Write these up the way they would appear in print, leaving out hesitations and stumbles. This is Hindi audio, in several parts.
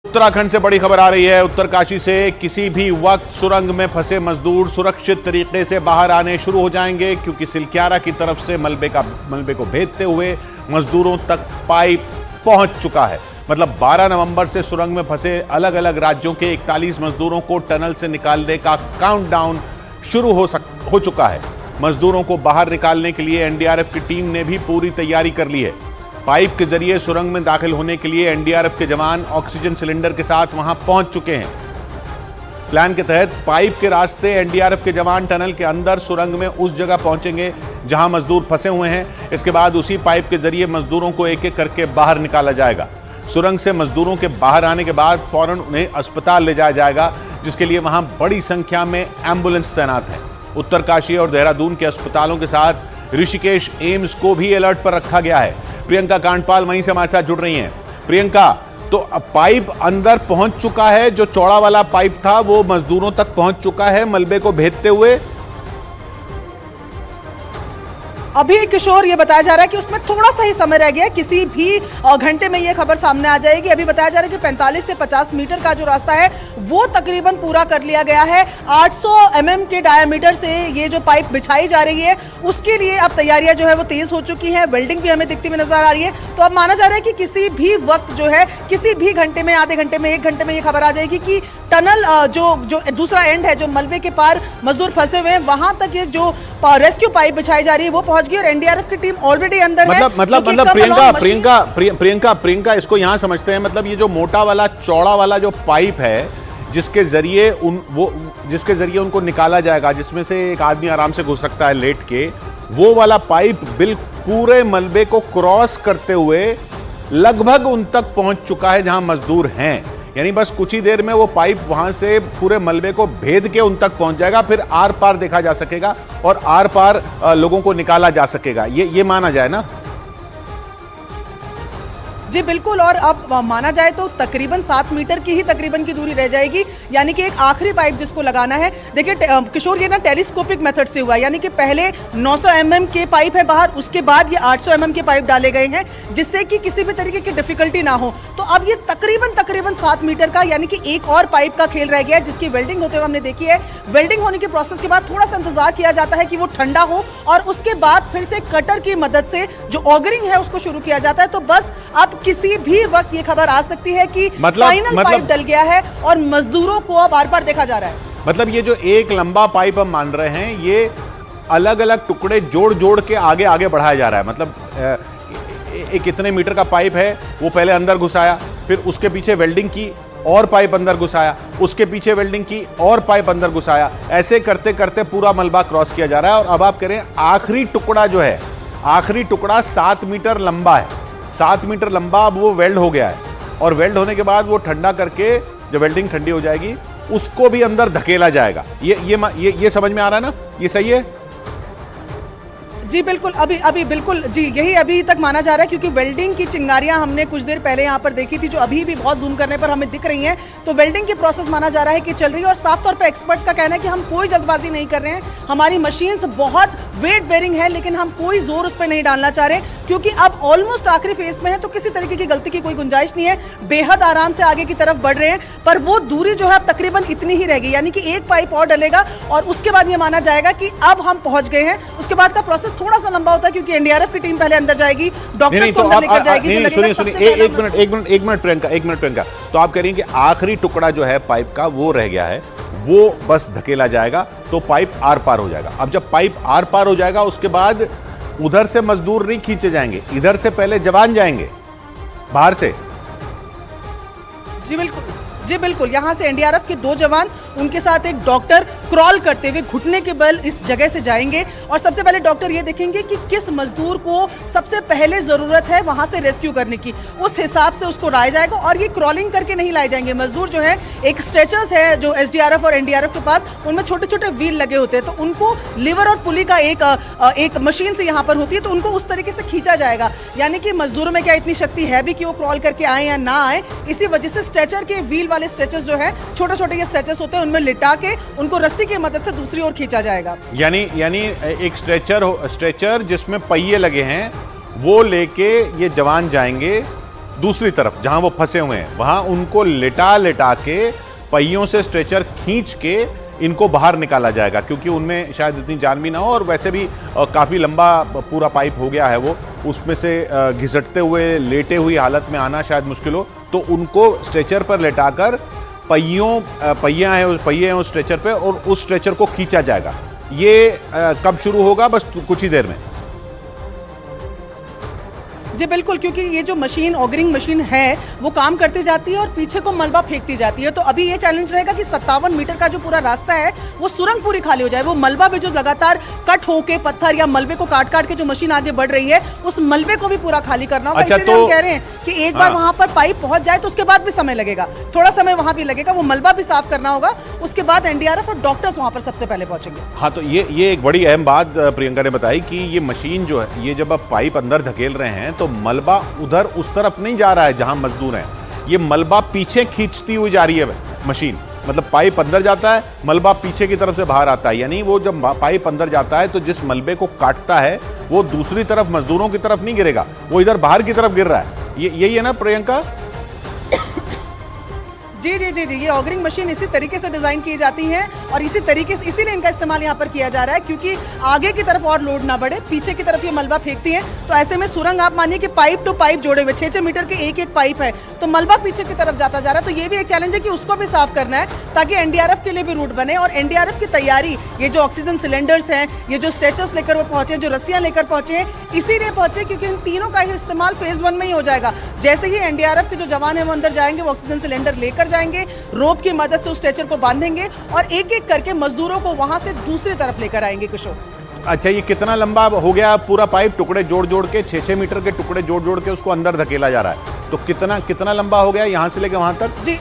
उत्तराखंड से बड़ी खबर आ रही है। उत्तरकाशी से किसी भी वक्त सुरंग में फंसे मजदूर सुरक्षित तरीके से बाहर आने शुरू हो जाएंगे, क्योंकि सिलक्यारा की तरफ से मलबे को भेदते हुए मजदूरों तक पाइप पहुंच चुका है। मतलब 12 नवंबर से सुरंग में फंसे अलग अलग राज्यों के 41 मजदूरों को टनल से निकालने का काउंटडाउन शुरू हो चुका है। मजदूरों को बाहर निकालने के लिए एनडीआरएफ की टीम ने भी पूरी तैयारी कर ली है। पाइप के जरिए सुरंग में दाखिल होने के लिए एनडीआरएफ के जवान ऑक्सीजन सिलेंडर के साथ वहां पहुंच चुके हैं। प्लान के तहत पाइप के रास्ते एनडीआरएफ के जवान टनल के अंदर सुरंग में उस जगह पहुंचेंगे जहां मजदूर फंसे हुए हैं। इसके बाद उसी पाइप के जरिए मजदूरों को एक एक करके बाहर निकाला जाएगा। सुरंग से मजदूरों के बाहर आने के बाद फौरन उन्हें अस्पताल ले जाया जाएगा, जिसके लिए वहां बड़ी संख्या में एम्बुलेंस तैनात है। उत्तरकाशी और देहरादून के अस्पतालों के साथ ऋषिकेश एम्स को भी अलर्ट पर रखा गया है। प्रियंका कांडपाल वहीं से हमारे साथ जुड़ रही हैं। प्रियंका, तो पाइप अंदर पहुंच चुका है, जो चौड़ा वाला पाइप था वो मजदूरों तक पहुंच चुका है मलबे को भेदते हुए। अभी किशोर ये बताया जा रहा है कि उसमें थोड़ा सा ही समय रह गया, किसी भी घंटे में ये खबर सामने आ जाएगी। अभी बताया जा रहा है कि 45 से 50 मीटर का जो रास्ता है वो तकरीबन पूरा कर लिया गया है। 800 mm के डायामीटर से ये जो पाइप बिछाई जा रही है उसके लिए अब तैयारियां जो है वो तेज हो चुकी हैं। वेल्डिंग भी हमें दिखती हुई नजर आ रही है। तो अब माना जा रहा है कि किसी भी वक्त जो है, किसी भी घंटे में, आधे घंटे में, 1 घंटे में ये खबर आ जाएगी कि टनल जो दूसरा एंड है, जो मलबे के पार मजदूर फंसे हुए हैं, वहां तक ये जो रेस्क्यू पाइप बिछाई जा रही है वो पहुंच गई और एनडीआरएफ की टीम ऑलरेडी अंदर है। प्रियंका इसको यहां समझते हैं। मतलब ये जो मोटा वाला चौड़ा वाला जो पाइप है जिसके जरिए उनको निकाला जाएगा, जिसमें से एक आदमी आराम से घुस सकता है लेट के, वो वाला पाइप बिल्कुल पूरे मलबे को क्रॉस करते हुए लगभग उन तक पहुंच चुका है जहां मजदूर हैं। यानी बस कुछ ही देर में वो पाइप वहां से पूरे मलबे को भेद के उन तक पहुंच जाएगा, फिर आर पार देखा जा सकेगा और आर पार लोगों को निकाला जा सकेगा। ये माना जाए ना? जी बिल्कुल। और अब माना जाए तो तकरीबन 7 मीटर की ही तकरीबन की दूरी रह जाएगी, यानी कि एक आखिरी पाइप जिसको लगाना है। देखिए किशोर, ये ना टेलीस्कोपिक मेथड से हुआ, यानी कि पहले 900 mm के पाइप है बाहर, उसके बाद ये 800 mm के पाइप डाले गए हैं, जिससे कि किसी भी तरीके की डिफिकल्टी ना हो। तो अब ये तकरीबन 7 मीटर का, यानी कि एक और पाइप का खेल रह गया है, जिसकी वेल्डिंग होते हुए हमने देखी है। वेल्डिंग होने के प्रोसेस के बाद थोड़ा सा इंतजार किया जाता है कि वो ठंडा हो और उसके बाद फिर से कटर की मदद से जो ऑगरिंग है उसको शुरू किया जाता है। तो बस अब किसी भी वक्त ये खबर आ सकती है कि फाइनल पाइप डल गया है और मजदूरों को अब बार-बार देखा जा रहा है। मतलब ये जो एक लंबा पाइप हम मान रहे हैं, ये अलग अलग टुकड़े जोड़ के आगे बढ़ाया जा रहा है। मतलब एक कितने मीटर का पाइप है, वो पहले अंदर घुसाया, फिर उसके पीछे वेल्डिंग की और पाइप अंदर घुसाया, उसके पीछे वेल्डिंग की और पाइप अंदर घुसाया। ऐसे करते करते पूरा मलबा क्रॉस किया जा रहा है। और अब आप कह रहे हैं आखिरी टुकड़ा जो है, आखिरी टुकड़ा 7 मीटर लंबा है। 7 मीटर लंबा अब वो वेल्ड हो गया है और वेल्ड होने के बाद वो ठंडा करके, जब वेल्डिंग ठंडी हो जाएगी, उसको भी अंदर धकेला जाएगा। ये समझ में आ रहा है ना? ये सही है? जी बिल्कुल। अभी बिल्कुल जी, यही अभी तक माना जा रहा है, क्योंकि वेल्डिंग की चिंगारियां हमने कुछ देर पहले यहाँ पर देखी थी, जो अभी भी बहुत जूम करने पर हमें दिख रही हैं। तो वेल्डिंग की प्रोसेस माना जा रहा है कि चल रही है और साफ तौर पे एक्सपर्ट्स का कहना है कि हम कोई जल्दबाजी नहीं कर रहे हैं। हमारी मशीन्स बहुत वेट बेरिंग है, लेकिन हम कोई जोर उस पर नहीं डालना चाह रहे, क्योंकि अब ऑलमोस्ट आखिरी फेज में है, तो किसी तरीके की गलती की कोई गुंजाइश नहीं है। बेहद आराम से आगे की तरफ बढ़ रहे हैं, पर वो दूरी जो है अब तकरीबन इतनी ही रह गई, यानी कि एक पाइप और डलेगा और उसके बाद ये माना जाएगा कि अब हम पहुंच गए हैं। उसके बाद का प्रोसेस थोड़ा सा लंबा होता है, क्योंकि एनडीआरएफ की टीम पहले अंदर जाएगी, डॉक्टर्स को अंदर लेकर जाएगी। एक मिनट प्रियंका, तो आप कह रही हैं कि आखिरी टुकड़ा जो है पाइप का वो रह गया है, वो बस धकेला जाएगा तो पाइप आर पार हो जाएगा। अब जब पाइप आर पार हो जाएगा, उसके बाद उधर से मजदूर नहीं खींचे जाएंगे, इधर से पहले जवान जाएंगे बाहर से। जी बिल्कुल। यहाँ से एनडीआरएफ के 2 जवान, उनके साथ एक डॉक्टर क्रॉल करते हुए घुटने के बल इस जगह से जाएंगे और सबसे पहले डॉक्टर ये देखेंगे कि किस मजदूर को सबसे पहले जरूरत है वहां से रेस्क्यू करने की, उस हिसाब से उसको लाया जाएगा। और ये क्रॉलिंग करके नहीं लाए जाएंगे मजदूर, जो है एक स्ट्रेचर्स है जो एसडीआरएफ और एनडीआरएफ के पास, उनमें छोटे छोटे व्हील लगे होते हैं, तो उनको लीवर और पुली का एक मशीन से यहाँ पर होती है, तो उनको उस तरीके से खींचा जाएगा। यानी कि मजदूरों में क्या इतनी शक्ति है भी कि वो क्रॉल करके आए या ना आए, इसी वजह से स्ट्रेचर के व्हील वाले स्ट्रेचर्स जो है, छोटे छोटे ये स्ट्रेचर्स होते हैं, उनमें लिटा के उनको रस्सी की मदद से दूसरी ओर खींचा जाएगा। यानी एक स्ट्रेचर जिसमें पहिए लगे हैं, वो लेके ये जवान जाएंगे, दूसरी तरफ जहां वो फंसे हुए हैं वहां उनको लिटा लिटा के पहियों से स्ट्रेचर खींच के इनको बाहर निकाला जाएगा, क्योंकि उनमें शायद इतनी जान भी ना हो और वैसे भी काफ़ी लंबा पूरा पाइप हो गया है वो, उसमें से घिसटते हुए लेटे हुई हालत में आना शायद मुश्किल हो, तो उनको स्ट्रेचर पर लेटाकर पहिया है उस स्ट्रेचर पे और उस स्ट्रेचर को खींचा जाएगा। ये कब शुरू होगा? बस कुछ ही देर में। जी बिल्कुल, क्योंकि ये जो मशीन ऑगरिंग मशीन है वो काम करती जाती है और पीछे को मलबा फेंकती जाती है। तो अभी ये चैलेंज रहेगा कि 57 मीटर का जो पूरा रास्ता है वो सुरंग पूरी खाली हो जाए। वो मलबा भी जो लगातार कट होके पत्थर या मलबे को काट काट के जो मशीन आगे बढ़ रही है उस मलबे को भी पूरा खाली करना होगा। इसलिए हम कह रहे हैं कि एक बार वहां पर पाइप पहुंच जाए तो उसके बाद भी समय लगेगा, थोड़ा समय वहां भी लगेगा, वो मलबा भी साफ करना होगा। उसके बाद एनडीआरएफ और डॉक्टर्स वहां पर सबसे पहले पहुंचेंगे। हाँ, तो ये एक बड़ी अहम बात प्रियंका ने बताई कि ये मशीन जो है, ये जब आप पाइप अंदर धकेल रहे हैं तो मलबा उधर उस तरफ नहीं जा रहा है जहां मजदूर हैं, ये मलबा पीछे खींचती हुई जा रही है मशीन। मतलब पाइप अंदर जाता है, मलबा पीछे की तरफ से बाहर आता है, यानी वो जब पाइप अंदर जाता है तो जिस मलबे को काटता है वो दूसरी तरफ मजदूरों की तरफ नहीं गिरेगा, वो इधर बाहर की तरफ गिर रहा है। यही है ना प्रियंका? जी जी जी जी, ये ऑगरिंग मशीन इसी तरीके से डिजाइन की जाती हैं और इसी तरीके से इसीलिए इनका इस्तेमाल यहाँ पर किया जा रहा है, क्योंकि आगे की तरफ और लोड ना बढ़े, पीछे की तरफ ये मलबा फेंकती हैं। तो ऐसे में सुरंग आप मानिए कि पाइप टू पाइप जोड़े हुए 6-6 मीटर के एक एक पाइप है, तो मलबा पीछे की तरफ जाता जा रहा है। तो ये भी एक चैलेंज है कि उसको भी साफ करना है ताकि एनडीआरएफ के लिए भी रूट बने। और एनडीआरएफ की तैयारी, ये जो ऑक्सीजन सिलेंडर्स हैं, ये जो स्ट्रेचर्स लेकर वो पहुंचे, जो रस्सियां लेकर पहुंचे, इसीलिए पहुंचे क्योंकि इन तीनों का ही इस्तेमाल फेज 1 में ही हो जाएगा। जैसे ही एनडीआरएफ के जो जवान है वो अंदर जाएंगे, वो ऑक्सीजन सिलेंडर लेकर जाएंगे, रोप की मदद से उस स्ट्रेचर को बांधेंगे और एक एक करके मजदूरों को वहां से दूसरी तरफ लेकर आएंगे। किशोर, अच्छा, ये कितना लंबा हो गया पूरा पाइप? टुकड़े जोड़ जोड़ के 6-6 मीटर के टुकड़े जोड़ जोड़ के उसको अंदर धकेला जा रहा है, तो कितना लंबा हो गया यहां से लेकर वहां तक? जी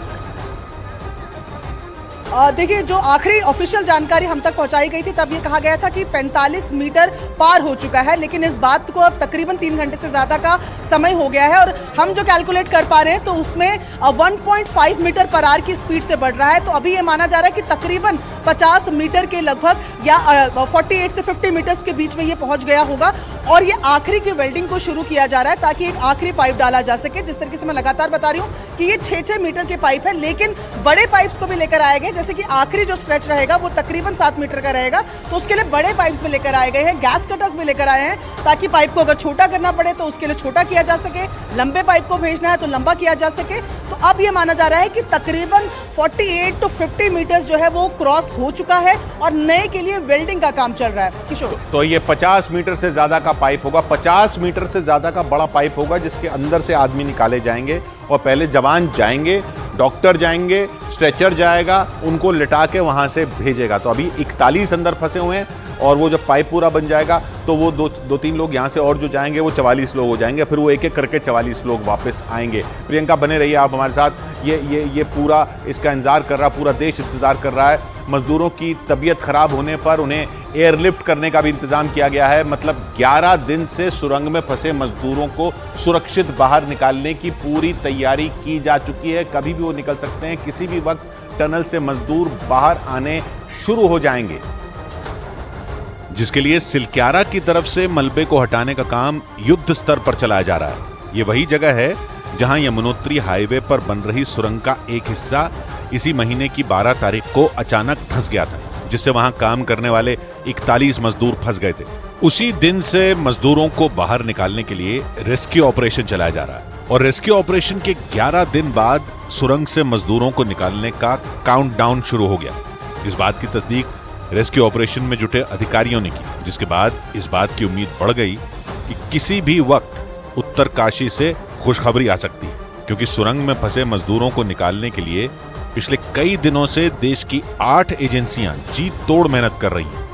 देखिए, जो आखिरी ऑफिशियल जानकारी हम तक पहुंचाई गई थी तब ये कहा गया था कि 45 मीटर पार हो चुका है, लेकिन इस बात को अब तकरीबन 3 घंटे से ज़्यादा का समय हो गया है और हम जो कैलकुलेट कर पा रहे हैं तो उसमें 1.5 मीटर पर आवर की स्पीड से बढ़ रहा है। तो अभी ये माना जा रहा है कि तकरीबन 50 मीटर के लगभग या 48 से 50 मीटर्स के बीच में ये पहुंच गया होगा और ये आखिरी की वेल्डिंग को शुरू किया जा रहा है ताकि एक आखिरी पाइप डाला जा सके। जिस तरीके से मैं लगातार बता रही हूँ कि ये 6-6 मीटर के पाइप है, लेकिन बड़े पाइप्स को भी लेकर आए गए, जैसे कि आखिरी जो स्ट्रेच रहेगा वो तकरीबन 7 मीटर का रहेगा, तो उसके लिए बड़े पाइप्स भी लेकर आए गए हैं, गैस कटर्स भी लेकर आए हैं ताकि पाइप को अगर छोटा करना पड़े तो उसके लिए छोटा किया जा सके, लंबे पाइप को भेजना है तो लंबा किया जा सके। तो अब ये माना जा रहा है कि तकरीबन 48 to 50 मीटर्स जो है वो क्रॉस हो चुका है और नए के लिए वेल्डिंग का काम चल रहा है। किशोर, तो ये 50 मीटर से ज्यादा का पाइप होगा, 50 मीटर से ज्यादा का बड़ा पाइप होगा जिसके अंदर से आदमी निकाले जाएंगे और पहले जवान जाएंगे, डॉक्टर जाएंगे, स्ट्रेचर जाएगा, उनको लिटा के वहां से भेजेगा। तो अभी 41 अंदर फंसे हुए हैं और वो जब पाइप पूरा बन जाएगा तो वो 2-3 लोग यहाँ से और जो जाएंगे वो 44 लोग हो जाएंगे, फिर वो एक एक करके 44 लोग वापस आएंगे। प्रियंका, बने रहिए आप हमारे साथ। ये पूरा इसका इंतजार कर रहा, पूरा देश इंतजार कर रहा है। मजदूरों की तबीयत खराब होने पर उन्हें एयरलिफ्ट करने का भी इंतजाम किया गया है। मतलब 11 दिन से सुरंग में फंसे मजदूरों को सुरक्षित बाहर निकालने की पूरी तैयारी की जा चुकी है। कभी भी वो निकल सकते हैं, किसी भी वक्त टनल से मजदूर बाहर आने शुरू हो जाएंगे, जिसके लिए सिलक्यारा की तरफ से मलबे को हटाने का काम युद्ध स्तर पर चलाया जा रहा है। ये वही जगह है जहां यमुनोत्री हाईवे पर बन रही सुरंग का एक हिस्सा इसी महीने की 12 तारीख को अचानक धंस गया था, जिससे वहां काम करने वाले 41 मजदूर फंस गए थे। उसी दिन से मजदूरों को बाहर निकालने के लिए रेस्क्यू ऑपरेशन चलाया जा रहा है और रेस्क्यू ऑपरेशन के 11 दिन बाद सुरंग से मजदूरों को निकालने का काउंटडाउन शुरू हो गया। इस बात की तस्दीक रेस्क्यू ऑपरेशन में जुटे अधिकारियों ने की, जिसके बाद इस बात की उम्मीद बढ़ गई कि किसी भी वक्त उत्तरकाशी से खुशखबरी आ सकती है, क्योंकि सुरंग में फंसे मजदूरों को निकालने के लिए पिछले कई दिनों से देश की 8 एजेंसियां जी तोड़ मेहनत कर रही हैं।